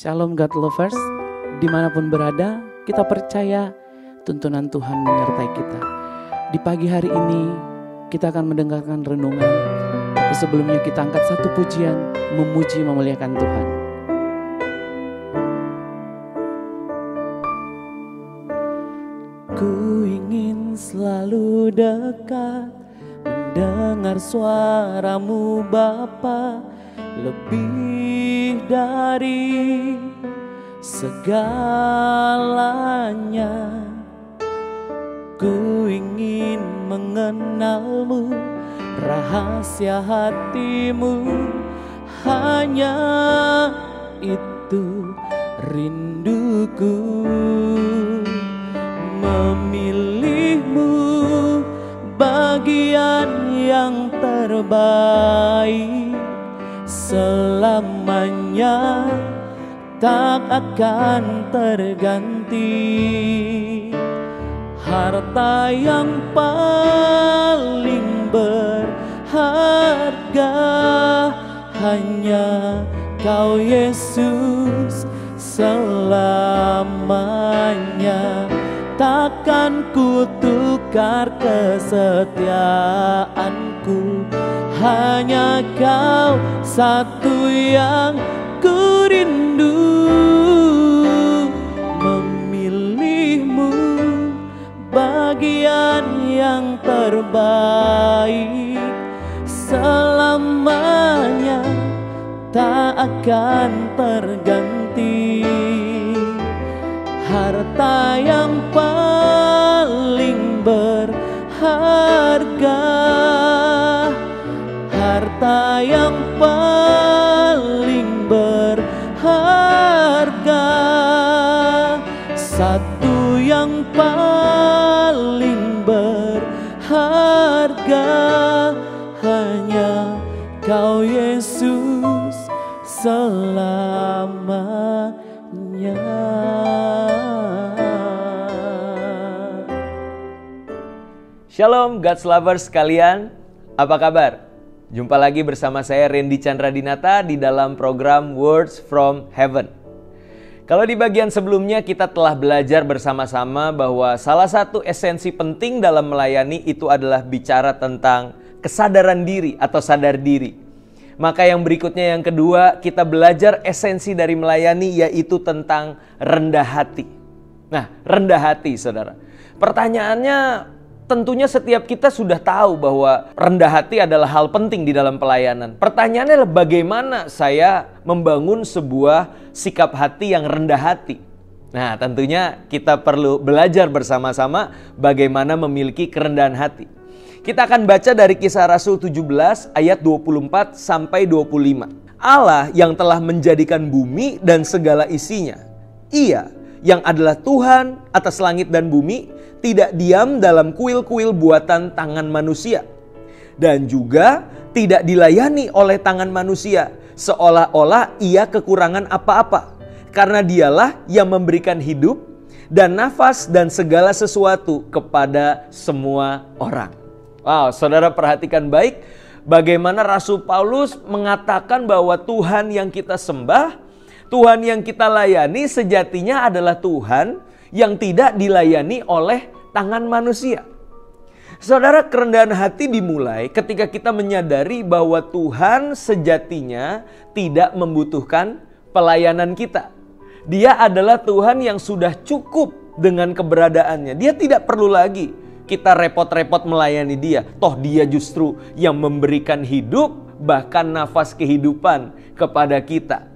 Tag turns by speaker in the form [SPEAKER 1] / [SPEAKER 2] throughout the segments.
[SPEAKER 1] Shalom God Lovers, dimanapun berada, kita percaya tuntunan Tuhan menyertai kita. Di pagi hari ini, kita akan mendengarkan renungan, tapi sebelumnya kita angkat satu pujian, memuji memuliakan Tuhan. Ku ingin selalu dekat, mendengar suaramu Bapa, lebih dari segalanya. Ku ingin mengenalmu, rahasia hatimu, hanya itu rinduku. Memilihmu bagian yang terbaik, selamanya tak akan terganti. Harta yang paling berharga hanya Kau Yesus, selamanya takkan ku tukar kesetiaanku. Hanya Kau satu yang ku rindu. Memilihmu bagian yang terbaik, selamanya tak akan terganti. Harta yang paling berharga, harta yang paling berharga, satu yang paling berharga hanya Kau Yesus, selamanya.
[SPEAKER 2] Shalom God's Lovers sekalian, apa kabar? Jumpa lagi bersama saya Randy Chandradinata di dalam program Words from Heaven. Kalau di bagian sebelumnya kita telah belajar bersama-sama bahwa salah satu esensi penting dalam melayani itu adalah bicara tentang kesadaran diri atau sadar diri. Maka yang berikutnya yang kedua, kita belajar esensi dari melayani yaitu tentang rendah hati. Nah, rendah hati saudara. Pertanyaannya, tentunya setiap kita sudah tahu bahwa rendah hati adalah hal penting di dalam pelayanan. Pertanyaannya adalah bagaimana saya membangun sebuah sikap hati yang rendah hati. Nah, tentunya kita perlu belajar bersama-sama bagaimana memiliki kerendahan hati. Kita akan baca dari Kisah Rasul 17 ayat 24 sampai 25. Allah yang telah menjadikan bumi dan segala isinya. Ia yang adalah Tuhan atas langit dan bumi, tidak diam dalam kuil-kuil buatan tangan manusia. Dan juga tidak dilayani oleh tangan manusia, seolah-olah ia kekurangan apa-apa. Karena dialah yang memberikan hidup dan nafas dan segala sesuatu kepada semua orang. Wow, saudara perhatikan baik bagaimana Rasul Paulus mengatakan bahwa Tuhan yang kita sembah, Tuhan yang kita layani sejatinya adalah Tuhan yang tidak dilayani oleh tangan manusia. Saudara, kerendahan hati dimulai ketika kita menyadari bahwa Tuhan sejatinya tidak membutuhkan pelayanan kita. Dia adalah Tuhan yang sudah cukup dengan keberadaannya. Dia tidak perlu lagi kita repot-repot melayani dia. Toh dia justru yang memberikan hidup, bahkan nafas kehidupan kepada kita.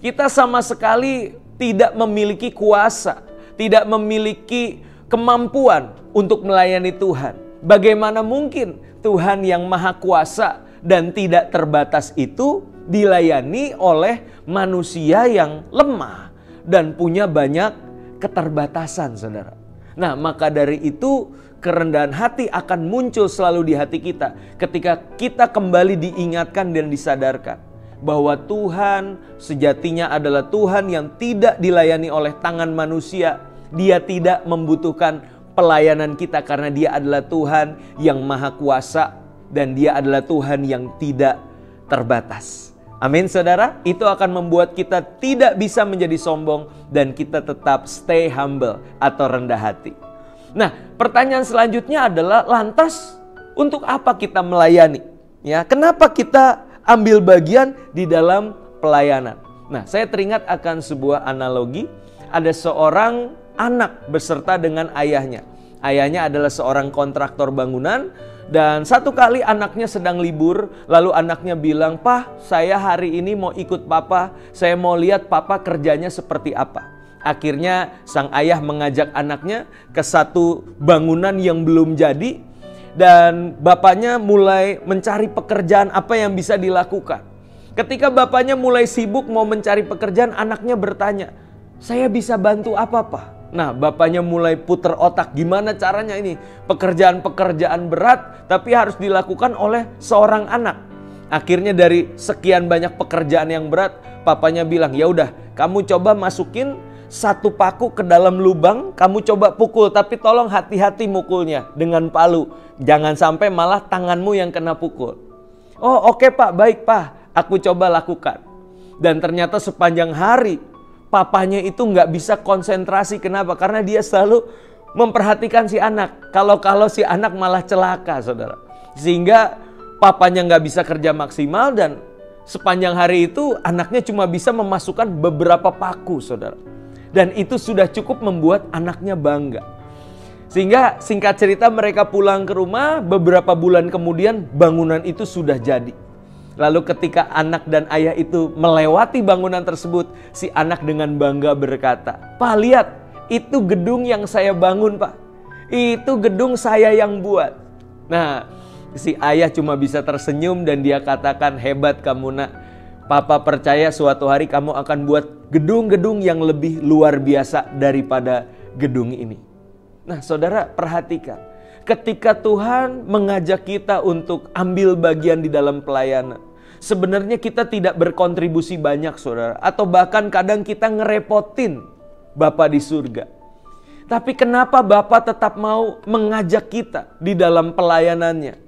[SPEAKER 2] Kita sama sekali tidak memiliki kuasa, tidak memiliki kemampuan untuk melayani Tuhan. Bagaimana mungkin Tuhan yang maha kuasa dan tidak terbatas itu dilayani oleh manusia yang lemah dan punya banyak keterbatasan, saudara. Nah, maka dari itu kerendahan hati akan muncul selalu di hati kita ketika kita kembali diingatkan dan disadarkan bahwa Tuhan sejatinya adalah Tuhan yang tidak dilayani oleh tangan manusia. Dia tidak membutuhkan pelayanan kita karena dia adalah Tuhan yang maha kuasa dan dia adalah Tuhan yang tidak terbatas. Amin, saudara. Itu akan membuat kita tidak bisa menjadi sombong dan kita tetap stay humble atau rendah hati. Nah, pertanyaan selanjutnya adalah lantas untuk apa kita melayani? Ya, kenapa kita ambil bagian di dalam pelayanan? Nah, saya teringat akan sebuah analogi. Ada seorang anak beserta dengan ayahnya. Ayahnya adalah seorang kontraktor bangunan. Dan satu kali anaknya sedang libur, lalu anaknya bilang, "Pak, saya hari ini mau ikut papa, saya mau lihat papa kerjanya seperti apa." Akhirnya sang ayah mengajak anaknya ke satu bangunan yang belum jadi, dan bapaknya mulai mencari pekerjaan apa yang bisa dilakukan. Ketika bapaknya mulai sibuk mau mencari pekerjaan, anaknya bertanya, "Saya bisa bantu apa, Pak?" Nah, bapaknya mulai puter otak, gimana caranya ini? Pekerjaan-pekerjaan berat tapi harus dilakukan oleh seorang anak. Akhirnya dari sekian banyak pekerjaan yang berat, papanya bilang, "Ya udah, kamu coba masukin satu paku ke dalam lubang, kamu coba pukul, tapi tolong hati-hati mukulnya dengan palu. Jangan sampai malah tanganmu yang kena pukul." "Oh, oke Pak, baik Pak, aku coba lakukan." Dan ternyata sepanjang hari papanya itu nggak bisa konsentrasi. Kenapa? Karena dia selalu memperhatikan si anak. Kalau si anak malah celaka, saudara. Sehingga papanya nggak bisa kerja maksimal dan sepanjang hari itu anaknya cuma bisa memasukkan beberapa paku, saudara. Dan itu sudah cukup membuat anaknya bangga. Sehingga singkat cerita mereka pulang ke rumah, beberapa bulan kemudian bangunan itu sudah jadi. Lalu ketika anak dan ayah itu melewati bangunan tersebut, si anak dengan bangga berkata, "Pak, lihat, itu gedung yang saya bangun, Pak. Itu gedung saya yang buat." Nah, si ayah cuma bisa tersenyum dan dia katakan, "Hebat kamu, Nak. Papa percaya suatu hari kamu akan buat gedung-gedung yang lebih luar biasa daripada gedung ini." Nah, saudara perhatikan. Ketika Tuhan mengajak kita untuk ambil bagian di dalam pelayanan, sebenarnya kita tidak berkontribusi banyak, saudara. Atau bahkan kadang kita ngerepotin Bapa di surga. Tapi kenapa Bapa tetap mau mengajak kita di dalam pelayanannya?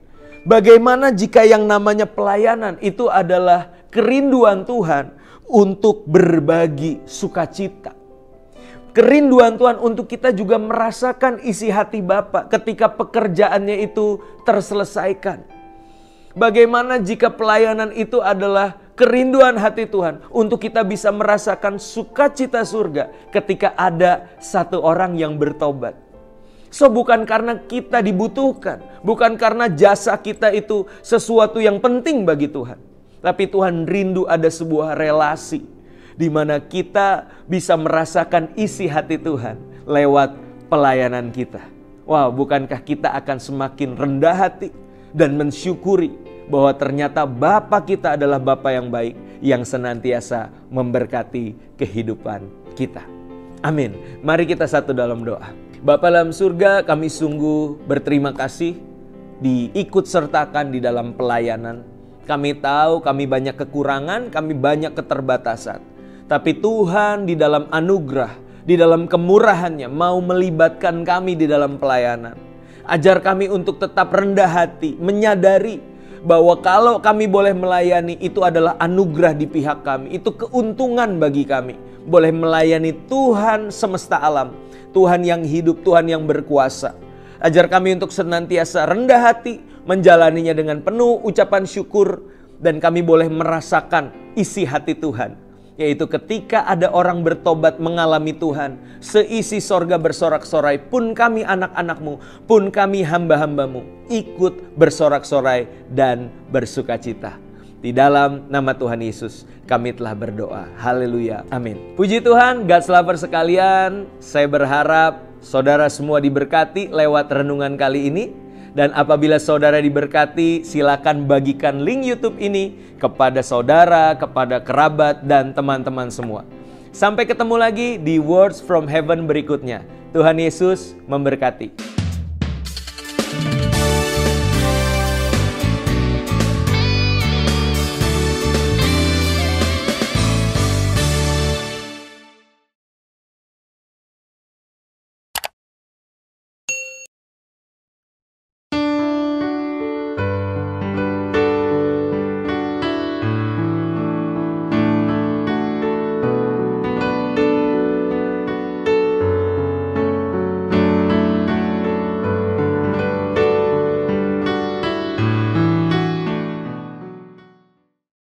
[SPEAKER 2] Bagaimana jika yang namanya pelayanan itu adalah kerinduan Tuhan untuk berbagi sukacita? Kerinduan Tuhan untuk kita juga merasakan isi hati Bapa ketika pekerjaannya itu terselesaikan. Bagaimana jika pelayanan itu adalah kerinduan hati Tuhan untuk kita bisa merasakan sukacita surga ketika ada satu orang yang bertobat. So bukan karena kita dibutuhkan, bukan karena jasa kita itu sesuatu yang penting bagi Tuhan. Tapi Tuhan rindu ada sebuah relasi di mana kita bisa merasakan isi hati Tuhan lewat pelayanan kita. Wow, bukankah kita akan semakin rendah hati dan mensyukuri bahwa ternyata Bapa kita adalah Bapa yang baik, yang senantiasa memberkati kehidupan kita. Amin. Mari kita satu dalam doa. Bapa dalam surga, kami sungguh berterima kasih diikut sertakan di dalam pelayanan. Kami tahu kami banyak kekurangan, kami banyak keterbatasan. Tapi Tuhan di dalam anugerah, di dalam kemurahannya mau melibatkan kami di dalam pelayanan. Ajar kami untuk tetap rendah hati, menyadari bahwa kalau kami boleh melayani itu adalah anugerah di pihak kami. Itu keuntungan bagi kami. Boleh melayani Tuhan semesta alam, Tuhan yang hidup, Tuhan yang berkuasa. Ajar kami untuk senantiasa rendah hati, menjalaninya dengan penuh ucapan syukur. Dan kami boleh merasakan isi hati Tuhan, yaitu ketika ada orang bertobat mengalami Tuhan, seisi sorga bersorak-sorai, pun kami anak-anak-Mu, pun kami hamba-hamba-Mu, ikut bersorak-sorai dan bersukacita. Di dalam nama Tuhan Yesus kami telah berdoa. Haleluya. Amin. Puji Tuhan, God's lover sekalian. Saya berharap saudara semua diberkati lewat renungan kali ini. Dan apabila saudara diberkati, silakan bagikan link YouTube ini kepada saudara, kepada kerabat, dan teman-teman semua. Sampai ketemu lagi di Words from Heaven berikutnya. Tuhan Yesus memberkati.